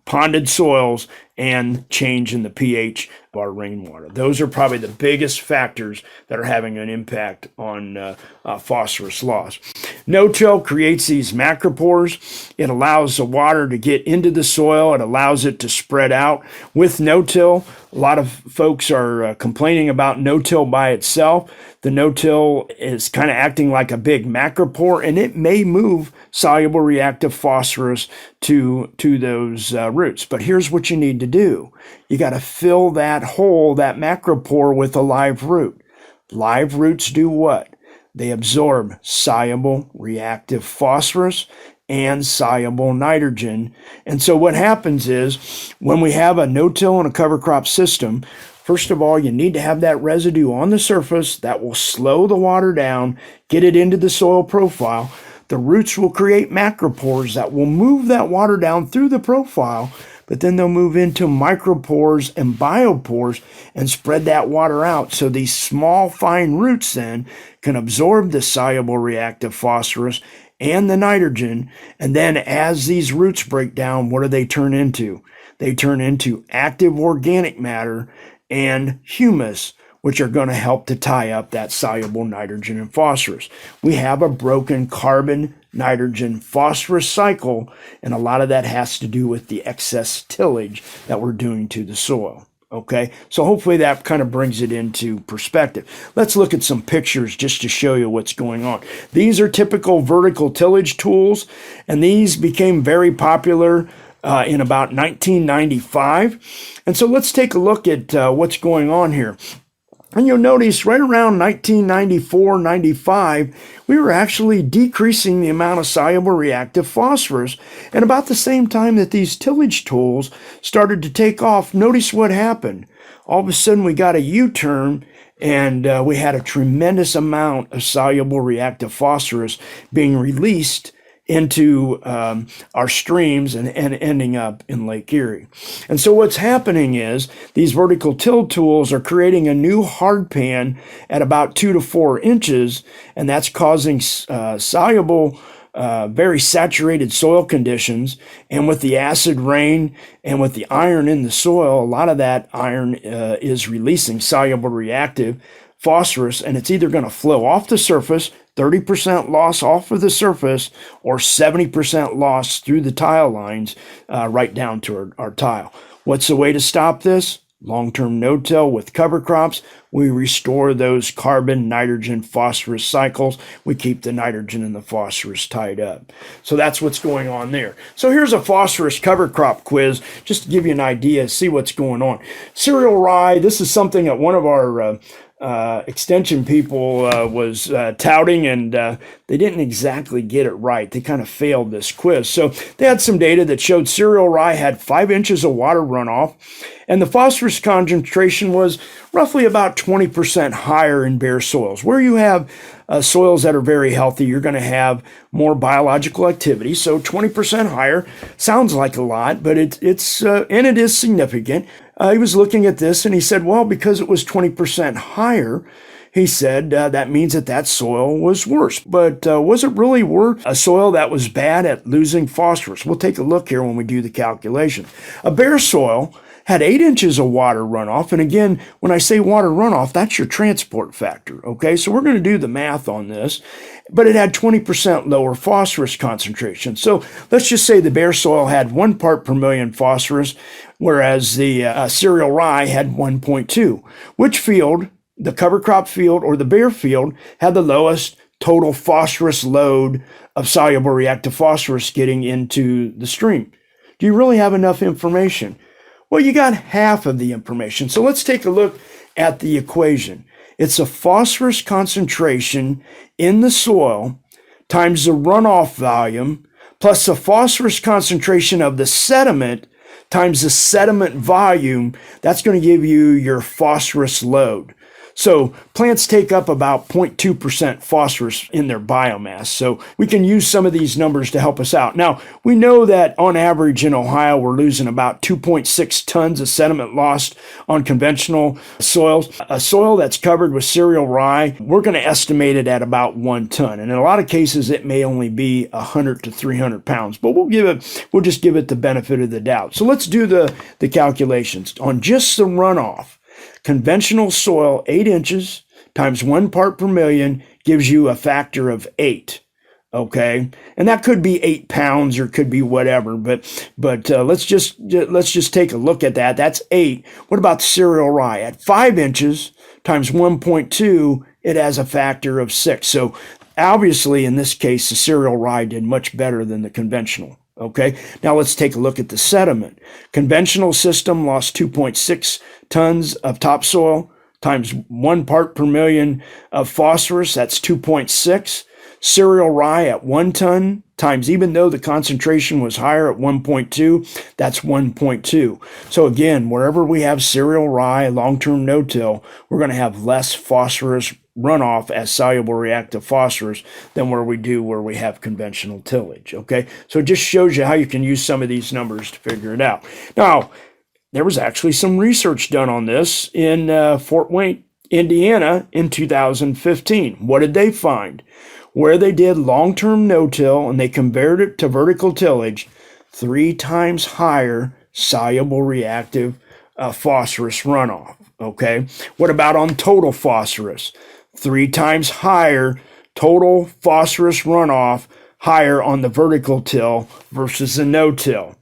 ponded soils, and change in the pH of our rainwater. Those are probably the biggest factors that are having an impact on phosphorus loss. No-till creates these macropores. It allows the water to get into the soil. It allows it to spread out. With no-till, a lot of folks are complaining about no-till by itself. The no-till is kind of acting like a big macropore, and it may move soluble reactive phosphorus to those roots. But here's what you need to do. You got to fill that hole, that macropore, with a live root. Live roots do what? They absorb soluble reactive phosphorus and soluble nitrogen. And so what happens is when we have a no-till and a cover crop system, first of all, you need to have that residue on the surface that will slow the water down, get it into the soil profile. The roots will create macropores that will move that water down through the profile, but then they'll move into micropores and biopores and spread that water out. So these small, fine roots then can absorb the soluble reactive phosphorus and the nitrogen. And then as these roots break down, what do they turn into? They turn into active organic matter and humus, which are going to help to tie up that soluble nitrogen and phosphorus. We have a broken carbon, nitrogen, phosphorus cycle, and a lot of that has to do with the excess tillage that we're doing to the soil. Okay, so hopefully that kind of brings it into perspective. Let's look at some pictures just to show you what's going on. These are typical vertical tillage tools, and these became very popular in about 1995. And so let's take a look at what's going on here. And you'll notice right around 1994, 95, we were actually decreasing the amount of soluble reactive phosphorus. And about the same time that these tillage tools started to take off, notice what happened. All of a sudden we got a U-turn, and we had a tremendous amount of soluble reactive phosphorus being released into our streams and ending up in Lake Erie. And so what's happening is these vertical till tools are creating a new hard pan at about 2 to 4 inches, and that's causing soluble, very saturated soil conditions. And with the acid rain and with the iron in the soil, a lot of that iron is releasing soluble reactive phosphorus, and it's either going to flow off the surface, 30% loss off of the surface, or 70% loss through the tile lines right down to our tile. What's the way to stop this? Long-term no-till with cover crops. We restore those carbon, nitrogen, phosphorus cycles. We keep the nitrogen and the phosphorus tied up. So that's what's going on there. So here's a phosphorus cover crop quiz, just to give you an idea, see what's going on. Cereal rye, this is something that one of our extension people was touting, and they didn't exactly get it right. They kind of failed this quiz. So they had some data that showed cereal rye had 5 inches of water runoff, and the phosphorus concentration was roughly about 20% higher in bare soils. Where you have soils that are very healthy, you're going to have more biological activity. So 20% higher sounds like a lot, but it is significant. He was looking at this and he said, well, because it was 20% higher, he said that means that soil was worse. But was it really worse? A soil that was bad at losing phosphorus? We'll take a look here when we do the calculation. A bare soil had 8 inches of water runoff. And again, when I say water runoff, that's your transport factor. Okay, so we're going to do the math on this. But it had 20% lower phosphorus concentration. So let's just say the bare soil had 1 part per million phosphorus, whereas the cereal rye had 1.2. Which field, the cover crop field or the bare field, had the lowest total phosphorus load of soluble reactive phosphorus getting into the stream? Do you really have enough information? Well, you got half of the information. So let's take a look at the equation. It's a phosphorus concentration in the soil times the runoff volume plus the phosphorus concentration of the sediment times the sediment volume. That's going to give you your phosphorus load. So plants take up about 0.2% phosphorus in their biomass. So we can use some of these numbers to help us out. Now, we know that on average in Ohio, we're losing about 2.6 tons of sediment lost on conventional soils. A soil that's covered with cereal rye, we're going to estimate it at about 1 ton. And in a lot of cases, it may only be 100 to 300 pounds, but we'll just give it the benefit of the doubt. So let's do the calculations. On just the runoff, conventional soil, 8 inches times 1 part per million gives you a factor of 8. Okay, and that could be 8 pounds or could be whatever. But let's just take a look at that. That's 8. What about the cereal rye? At 5 inches times 1.2, it has a factor of 6. So obviously, in this case, the cereal rye did much better than the conventional. Okay, now let's take a look at the sediment. Conventional system lost 2.6 tons of topsoil times 1 part per million of phosphorus. That's 2.6. Cereal rye at 1 ton times, even though the concentration was higher at 1.2, that's 1.2. So again, wherever we have cereal rye, long-term no-till, we're going to have less phosphorus runoff as soluble reactive phosphorus than where we have conventional tillage. Okay, so it just shows you how you can use some of these numbers to figure it out. Now, there was actually some research done on this in Fort Wayne, Indiana in 2015. What did they find? Where they did long-term no-till and they compared it to vertical tillage, 3 times higher soluble reactive phosphorus runoff. okay? What about on total phosphorus? 3 times higher total phosphorus runoff, higher on the vertical till versus the no-till.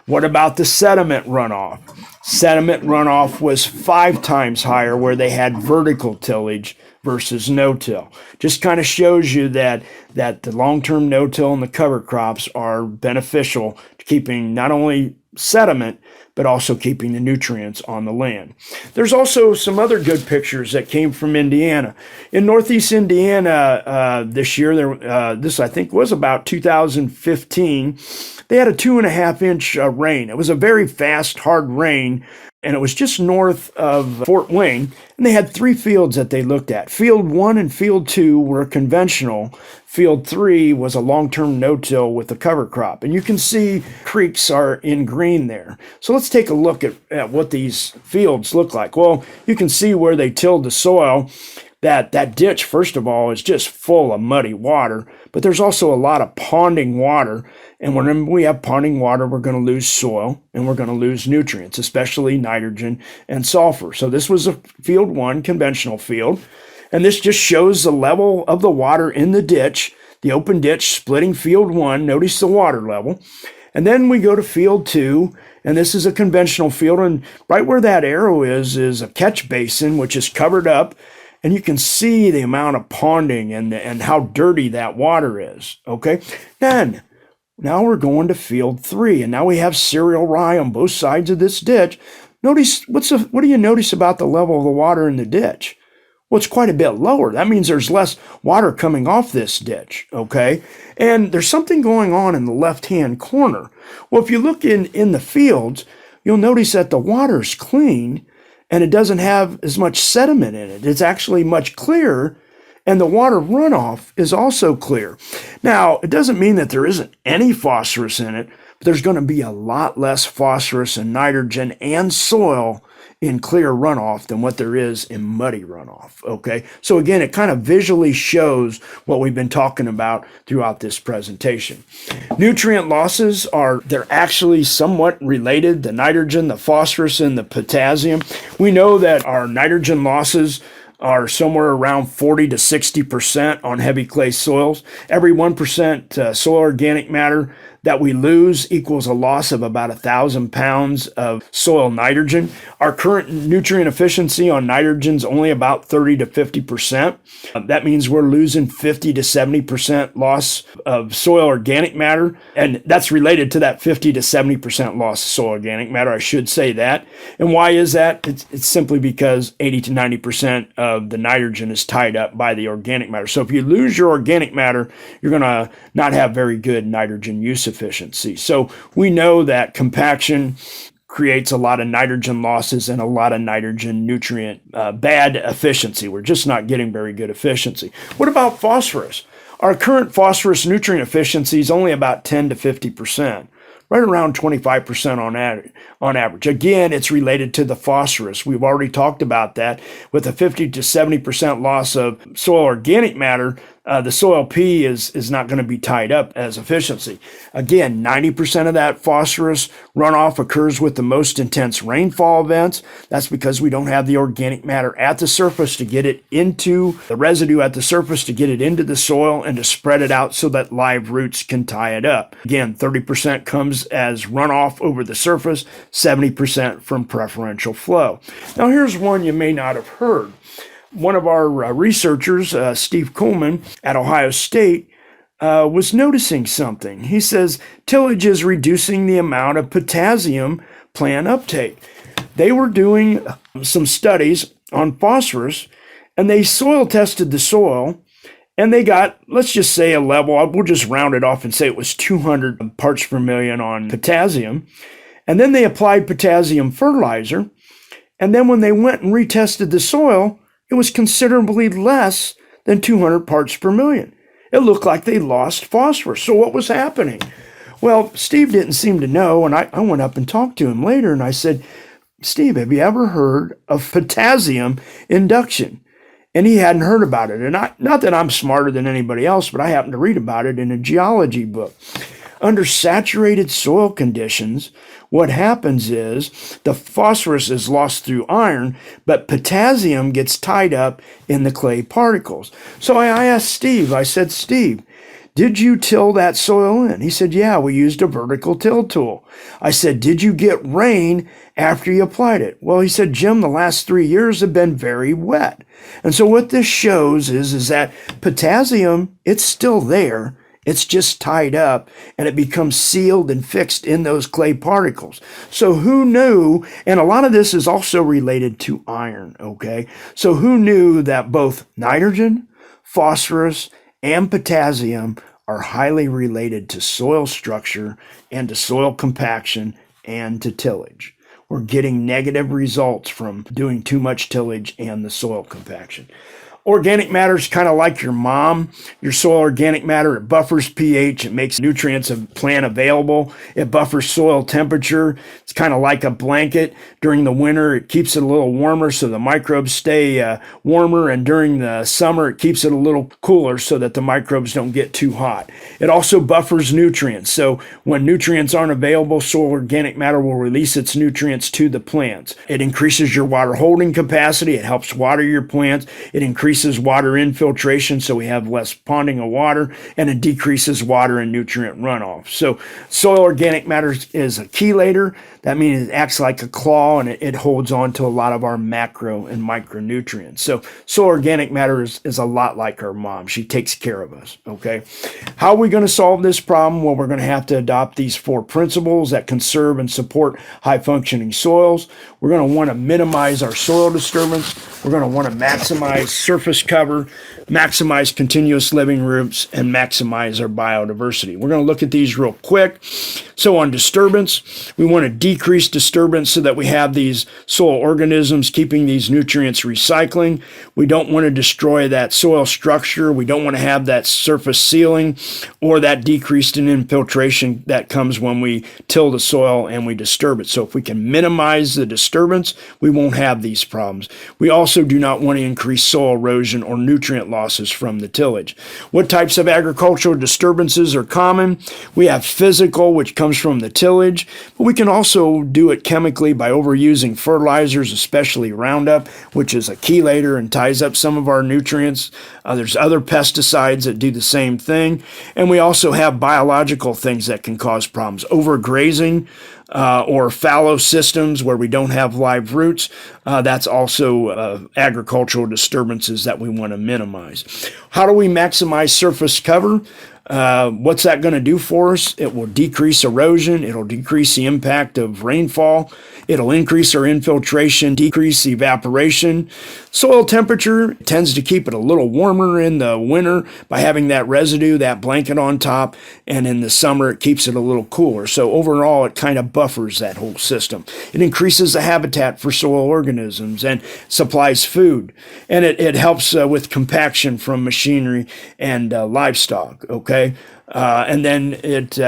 What about the sediment runoff? Sediment runoff was 5 times higher where they had vertical tillage versus no-till. Just kind of shows you that the long-term no-till and the cover crops are beneficial to keeping not only sediment, but also keeping the nutrients on the land. There's also some other good pictures that came from Indiana. In Northeast Indiana this year, this I think was about 2015, they had a 2.5-inch rain. It was a very fast, hard rain, and it was just north of Fort Wayne, and they had 3 fields that they looked at. Field 1 and Field 2 were conventional. Field 3 was a long-term no-till with a cover crop. And you can see creeks are in green there. So let's take a look at what these fields look like. Well, you can see where they tilled the soil. That ditch, first of all, is just full of muddy water, but there's also a lot of ponding water. And when we have ponding water, we're going to lose soil and we're going to lose nutrients, especially nitrogen and sulfur. So this was a field 1 conventional field. And this just shows the level of the water in the ditch, the open ditch splitting field 1. Notice the water level. And then we go to field 2, and this is a conventional field. And right where that arrow is a catch basin, which is covered up. And you can see the amount of ponding and how dirty that water is, okay? Then, now we're going to field 3, and now we have cereal rye on both sides of this ditch. Notice, what do you notice about the level of the water in the ditch? Well, it's quite a bit lower. That means there's less water coming off this ditch, okay? And there's something going on in the left-hand corner. Well, if you look in the fields, you'll notice that the water's clean, and it doesn't have as much sediment in it. It's actually much clearer, and the water runoff is also clear. Now, it doesn't mean that there isn't any phosphorus in it, but there's going to be a lot less phosphorus and nitrogen and soil in clear runoff than what there is in muddy runoff, okay? So again, it kind of visually shows what we've been talking about throughout this presentation. Nutrient losses they're actually somewhat related, the nitrogen, the phosphorus, and the potassium. We know that our nitrogen losses are somewhere around 40 to 60% on heavy clay soils. Every 1% soil organic matter that we lose equals a loss of about 1,000 pounds of soil nitrogen. Our current nutrient efficiency on nitrogen is only about 30 to 50%. That means we're losing 50 to 70% loss of soil organic matter, and that's related to that 50 to 70% loss of soil organic matter. I should say that. And why is that? It's simply because 80 to 90% of the nitrogen is tied up by the organic matter. So if you lose your organic matter, you're going to not have very good nitrogen use efficiency. So we know that compaction creates a lot of nitrogen losses and a lot of nitrogen nutrient bad efficiency. We're just not getting very good efficiency. What about phosphorus? Our current phosphorus nutrient efficiency is only about 10 to 50%. Right around 25% on average. Again, it's related to the phosphorus. We've already talked about that. With a 50 to 70% loss of soil organic matter, the soil P is not going to be tied up as efficiency. Again, 90% of that phosphorus runoff occurs with the most intense rainfall events. That's because we don't have the organic matter at the surface to get it into the residue at the surface to get it into the soil and to spread it out so that live roots can tie it up. Again, 30% comes as runoff over the surface, 70% from preferential flow. Now here's one you may not have heard. One of our researchers, Steve Coleman at Ohio State, was noticing something. He says tillage is reducing the amount of potassium plant uptake. They were doing some studies on phosphorus, and they soil tested the soil, and they got, let's just say a level, we'll just round it off and say it was 200 parts per million on potassium. And then they applied potassium fertilizer, and then when they went and retested the soil, it was considerably less than 200 parts per million. It looked like they lost phosphorus. So what was happening? Well, Steve didn't seem to know, and I went up and talked to him later, and I said, Steve, have you ever heard of potassium induction? And he hadn't heard about it. And not that I'm smarter than anybody else, but I happened to read about it in a geology book. Under saturated soil conditions, what happens is the phosphorus is lost through iron, but potassium gets tied up in the clay particles. So I asked Steve, I said, Steve, did you till that soil in? He said, yeah, we used a vertical till tool. I said, did you get rain after you applied it? Well, he said, Jim, the last 3 years have been very wet. And so what this shows is that potassium, it's still there. It's just tied up and it becomes sealed and fixed in those clay particles. So who knew, and a lot of this is also related to iron, okay? So who knew that both nitrogen, phosphorus, and potassium are highly related to soil structure and to soil compaction and to tillage? We're getting negative results from doing too much tillage and the soil compaction. Organic matter is kind of like your mom. Your soil organic matter, it buffers pH. It makes nutrients of plant available. It buffers soil temperature. It's kind of like a blanket. During the winter, it keeps it a little warmer so the microbes stay warmer. And during the summer, it keeps it a little cooler so that the microbes don't get too hot. It also buffers nutrients. So when nutrients aren't available, soil organic matter will release its nutrients to the plants. It increases your water holding capacity. It helps water your plants. It increases water infiltration, so we have less ponding of water, and it decreases water and nutrient runoff. So soil organic matter is a chelator. That means it acts like a claw, and it holds on to a lot of our macro and micronutrients. So soil organic matter is a lot like our mom. She takes care of us, okay? How are we going to solve this problem? Well, we're going to have to adopt these 4 principles that conserve and support high-functioning soils. We're going to want to minimize our soil disturbance. We're going to want to maximize surface cover, maximize continuous living roots, and maximize our biodiversity. We're going to look at these real quick. So on disturbance, we want to decrease disturbance so that we have these soil organisms keeping these nutrients recycling. We don't want to destroy that soil structure. We don't want to have that surface sealing or that decreased in infiltration that comes when we till the soil and we disturb it. So if we can minimize the disturbance, we won't have these problems. We also do not want to increase soil erosion or nutrient losses from the tillage. What types of agricultural disturbances are common? We have physical, which comes from the tillage, but we can also do it chemically by overusing fertilizers, especially Roundup, which is a chelator and ties up some of our nutrients. There's other pesticides that do the same thing. And we also have biological things that can cause problems. Overgrazing, or fallow systems where we don't have live roots. That's also agricultural disturbances that we want to minimize. How do we maximize surface cover? What's that going to do for us? It will decrease erosion. It'll decrease the impact of rainfall. It'll increase our infiltration, decrease evaporation. Soil temperature tends to keep it a little warmer in the winter by having that residue, that blanket on top, and in the summer it keeps it a little cooler. So overall, it kind of buffers that whole system. It increases the habitat for soil organisms and supplies food. And it helps with compaction from machinery and livestock, okay? And then it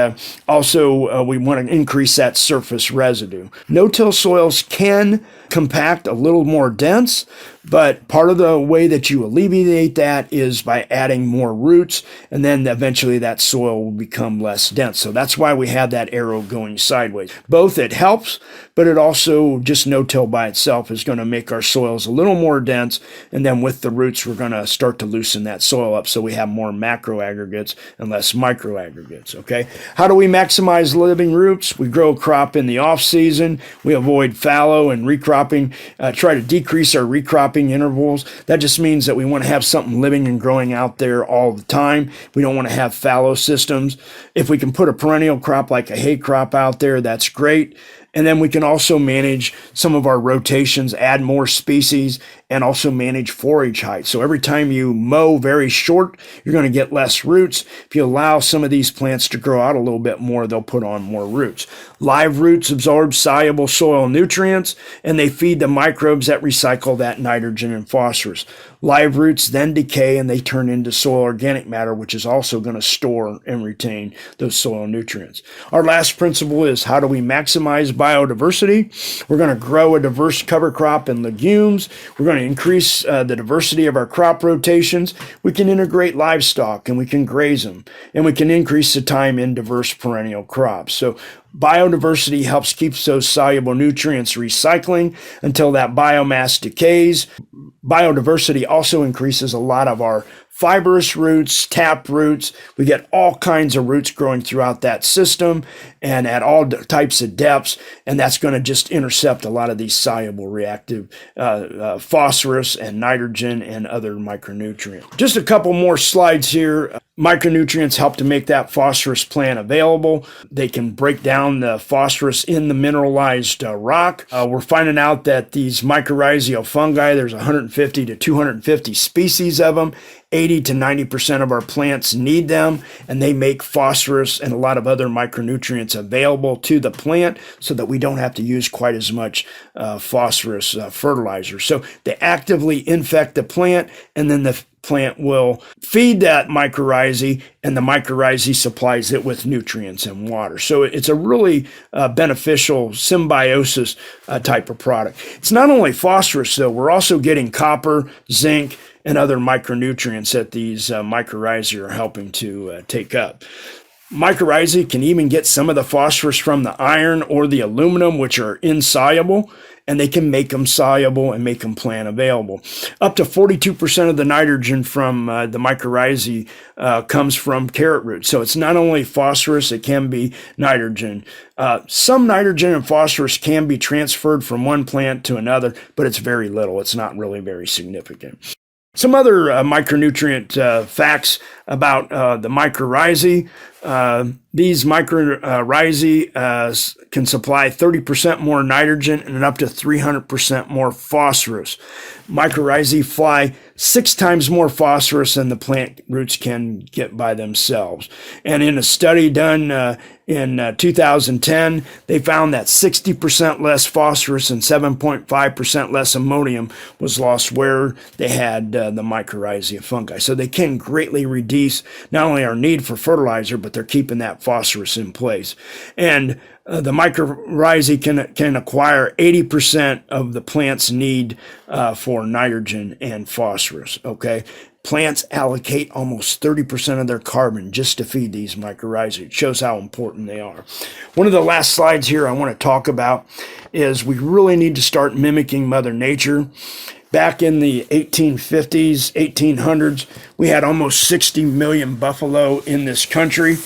also, we want to increase that surface residue. No-till soils can compact a little more dense, but part of the way that you alleviate that is by adding more roots, and then eventually that soil will become less dense. So that's why we have that arrow going sideways. Both it helps, but it also, just no-till by itself is going to make our soils a little more dense, and then with the roots we're going to start to loosen that soil up so we have more macro aggregates and less micro aggregates, okay? How do we maximize living roots? We grow a crop in the off season. We avoid fallow and recropping, try to decrease our recropping intervals. That just means that we want to have something living and growing out there all the time. We don't want to have fallow systems. If we can put a perennial crop like a hay crop out there, that's great. And then we can also manage some of our rotations, add more species, and also manage forage height. So every time you mow very short, you're going to get less roots. If you allow some of these plants to grow out a little bit more, they'll put on more roots. Live roots absorb soluble soil nutrients, and they feed the microbes that recycle that nitrogen and phosphorus. Live roots then decay and they turn into soil organic matter, which is also going to store and retain those soil nutrients. Our last principle is, how do we maximize biodiversity? We're going to grow a diverse cover crop and legumes. We're going to increase the diversity of our crop rotations. We can integrate livestock and we can graze them, and we can increase the time in diverse perennial crops. So biodiversity helps keep those soluble nutrients recycling until that biomass decays. Biodiversity also increases a lot of our fibrous roots, tap roots. We get all kinds of roots growing throughout that system and at all types of depths, and that's going to just intercept a lot of these soluble reactive phosphorus and nitrogen and other micronutrients. Just a couple more slides here. Micronutrients help to make that phosphorus plant available. They can break down the phosphorus in the mineralized rock. We're finding out that these mycorrhizal fungi, there's 150 to 250 species of them. 80 to 90% of our plants need them, and they make phosphorus and a lot of other micronutrients available to the plant so that we don't have to use quite as much phosphorus fertilizer. So they actively infect the plant, and then the plant will feed that mycorrhizae, and the mycorrhizae supplies it with nutrients and water. So it's a really beneficial symbiosis type of product. It's not only phosphorus, though. We're also getting copper, zinc, and other micronutrients that these mycorrhizae are helping to take up. Mycorrhizae can even get some of the phosphorus from the iron or the aluminum, which are insoluble, and they can make them soluble and make them plant available. Up to 42% of the nitrogen from the mycorrhizae comes from carrot roots. So it's not only phosphorus, it can be nitrogen. Some nitrogen and phosphorus can be transferred from one plant to another, but it's very little. It's not really very significant. Some other micronutrient facts about the mycorrhizae. These mycorrhizae can supply 30% more nitrogen and up to 300% more phosphorus. Mycorrhizae fly 6 times more phosphorus than the plant roots can get by themselves. And in a study done in 2010, they found that 60% less phosphorus and 7.5% less ammonium was lost where they had the mycorrhizae fungi. So they can greatly reduce not only our need for fertilizer, but they're keeping that phosphorus in place. And the mycorrhizae can acquire 80% of the plant's need for nitrogen and phosphorus, okay? Plants allocate almost 30% of their carbon just to feed these mycorrhizae. It shows how important they are. One of the last slides here I want to talk about is we really need to start mimicking Mother Nature. Back in the 1850s, 1800s, we had almost 60 million buffalo in this country.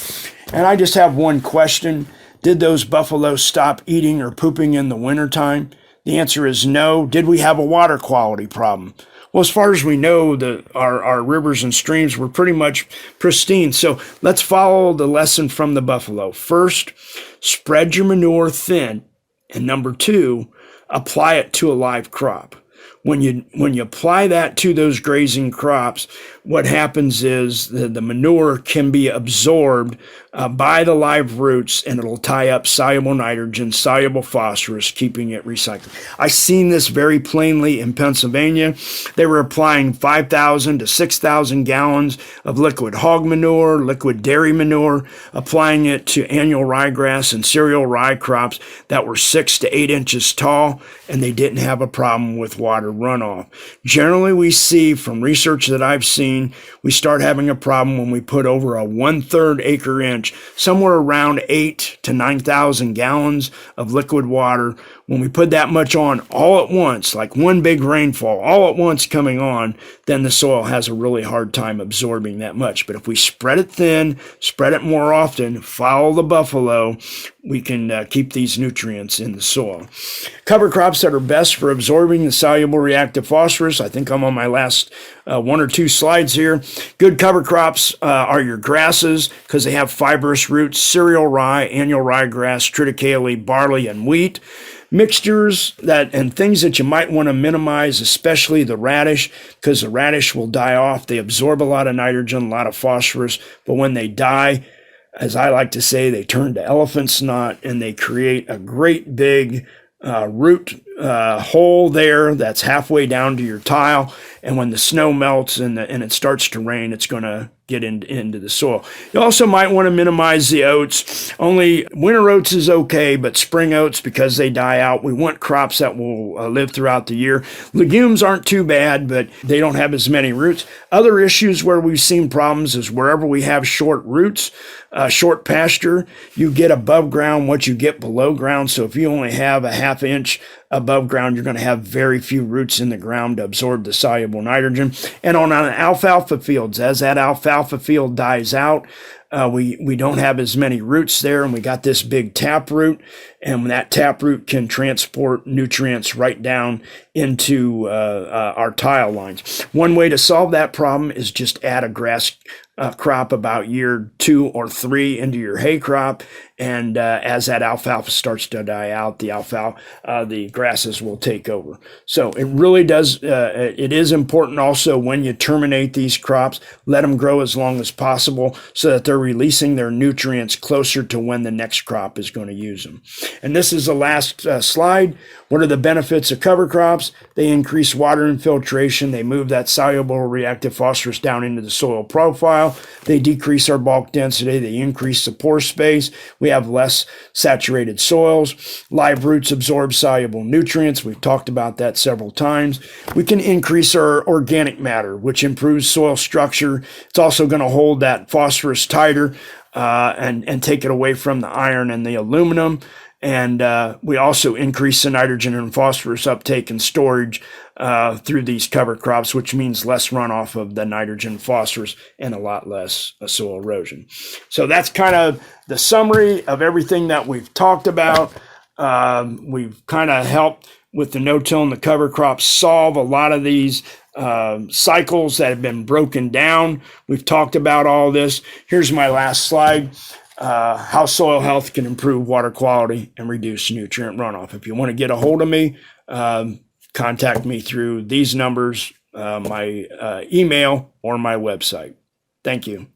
And I just have one question. Did those buffalo stop eating or pooping in the wintertime? The answer is no. Did we have a water quality problem? Well, as far as we know, our rivers and streams were pretty much pristine. So let's follow the lesson from the buffalo. First, spread your manure thin. And number 2, apply it to a live crop. When you apply that to those grazing crops, what happens is the manure can be absorbed by the live roots, and it'll tie up soluble nitrogen, soluble phosphorus, keeping it recycled. I've seen this very plainly in Pennsylvania. They were applying 5,000 to 6,000 gallons of liquid hog manure, liquid dairy manure, applying it to annual ryegrass and cereal rye crops that were 6 to 8 inches tall, and they didn't have a problem with water runoff. Generally, we see from research that I've seen, we start having a problem when we put over a 1/3 acre inch, somewhere around 8 to 9,000 gallons of liquid water. When we put that much on all at once, like one big rainfall, all at once coming on, then the soil has a really hard time absorbing that much. But if we spread it thin, spread it more often, follow the buffalo, we can keep these nutrients in the soil. Cover crops that are best for absorbing the soluble reactive phosphorus. I think I'm on my last 1 or 2 slides here. Good cover crops are your grasses because they have fibrous roots: cereal rye, annual ryegrass, triticale, barley, and wheat. Mixtures and things that you might want to minimize, especially the radish, because the radish will die off. They absorb a lot of nitrogen, a lot of phosphorus, but when they die, as I like to say, they turn to elephant snot, and they create a great big root hole there that's halfway down to your tile. And when the snow melts and it starts to rain, it's going to get into the soil. You also might want to minimize the oats. Only winter oats is okay, but spring oats, because they die out, we want crops that will live throughout the year. Legumes aren't too bad, but they don't have as many roots. Other issues where we've seen problems is wherever we have short roots, short pasture, you get above ground what you get below ground. So if you only have a ½ inch above ground, you're going to have very few roots in the ground to absorb the soluble nitrogen. And on alfalfa fields, as that alfalfa field dies out, we don't have as many roots there, and we got this big taproot, and that taproot can transport nutrients right down into our tile lines. One way to solve that problem is just add a grass crop about year 2 or 3 into your hay crop, and as that alfalfa starts to die out, the grasses will take over. So it really does. It is important also when you terminate these crops, let them grow as long as possible so that they're releasing their nutrients closer to when the next crop is going to use them. And this is the last slide. What are the benefits of cover crops? They increase water infiltration. They move that soluble reactive phosphorus down into the soil profile. They decrease our bulk density. They increase the pore space. We have less saturated soils. Live roots absorb soluble nutrients. We've talked about that several times. We can increase our organic matter, which improves soil structure. It's also going to hold that phosphorus tighter and take it away from the iron and the aluminum. And we also increase the nitrogen and phosphorus uptake and storage through these cover crops, which means less runoff of the nitrogen, phosphorus, and a lot less soil erosion. So that's kind of the summary of everything that we've talked about. We've kind of helped with the no-till and the cover crops solve a lot of these cycles that have been broken down. We've talked about all this. Here's my last slide. How soil health can improve water quality and reduce nutrient runoff. If you want to get a hold of me, contact me through these numbers, my email, or my website. Thank you.